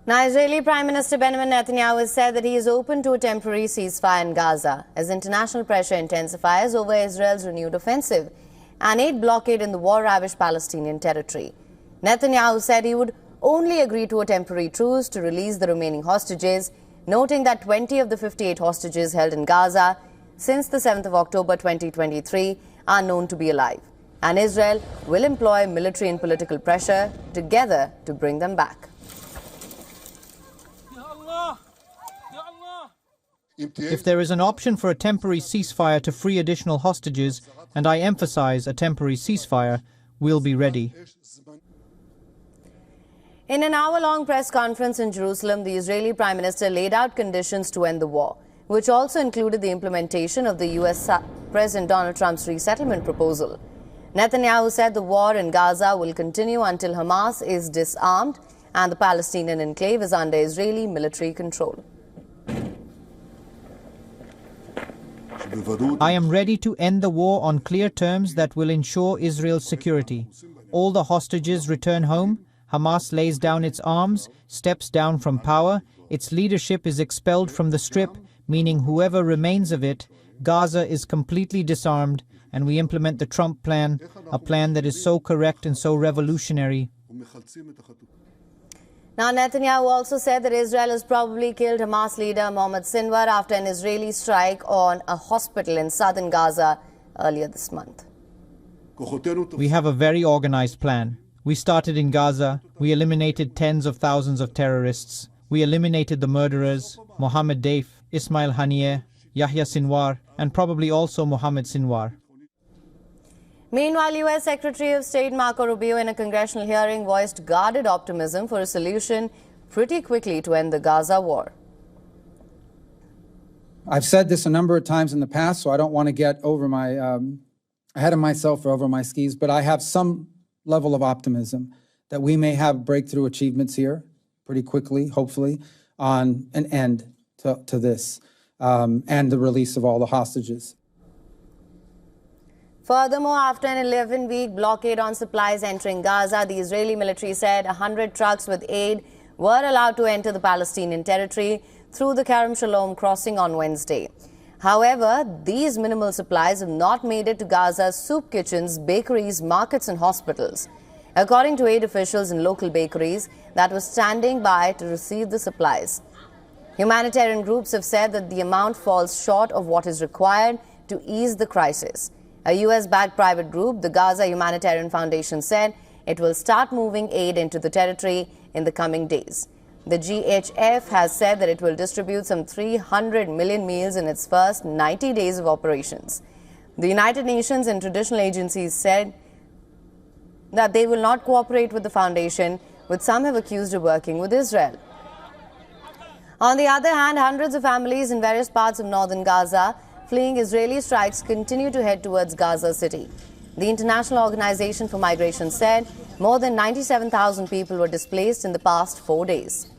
Now, Israeli Prime Minister Benjamin Netanyahu has said that he is open to a temporary ceasefire in Gaza as international pressure intensifies over Israel's renewed offensive and aid blockade in the war-ravaged Palestinian territory. Netanyahu said he would only agree to a temporary truce to release the remaining hostages, noting that 20 of the 58 hostages held in Gaza since the 7th of October 2023 are known to be alive, and Israel will employ military and political pressure together to bring them back. If there is an option for a temporary ceasefire to free additional hostages, and I emphasize a temporary ceasefire, we'll be ready. In an hour-long press conference in Jerusalem, the Israeli Prime Minister laid out conditions to end the war, which also included the implementation of the US President Donald Trump's resettlement proposal. Netanyahu said the war in Gaza will continue until Hamas is disarmed and the Palestinian enclave is under Israeli military control. I am ready to end the war on clear terms that will ensure Israel's security. All the hostages return home, Hamas lays down its arms, steps down from power, its leadership is expelled from the Strip, meaning whoever remains of it, Gaza is completely disarmed, and we implement the Trump plan, a plan that is so correct and so revolutionary. Now, Netanyahu also said that Israel has probably killed Hamas leader Mohammed Sinwar after an Israeli strike on a hospital in southern Gaza earlier this month. We have a very organized plan. We started in Gaza. We eliminated tens of thousands of terrorists. We eliminated the murderers, Mohammed Daif, Ismail Haniyeh, Yahya Sinwar, and probably also Mohammed Sinwar. Meanwhile, U.S. Secretary of State Marco Rubio in a congressional hearing voiced guarded optimism for a solution pretty quickly to end the Gaza war. I've said this a number of times in the past, so I don't want to get over my ahead of myself or over my skis, but I have some level of optimism that we may have breakthrough achievements here pretty quickly, hopefully, on an end to this and the release of all the hostages. Furthermore, after an 11-week blockade on supplies entering Gaza, the Israeli military said 100 trucks with aid were allowed to enter the Palestinian territory through the Kerem Shalom crossing on Wednesday. However, these minimal supplies have not made it to Gaza's soup kitchens, bakeries, markets and hospitals, according to aid officials in local bakeries that were standing by to receive the supplies. Humanitarian groups have said that the amount falls short of what is required to ease the crisis. A US-backed private group, the Gaza Humanitarian Foundation, said it will start moving aid into the territory in the coming days. The GHF has said that it will distribute some 300 million meals in its first 90 days of operations. The United Nations and traditional agencies said that they will not cooperate with the foundation, which some have accused of working with Israel. On the other hand, hundreds of families in various parts of northern Gaza fleeing Israeli strikes continue to head towards Gaza City. The International Organization for Migration said more than 97,000 people were displaced in the past 4 days.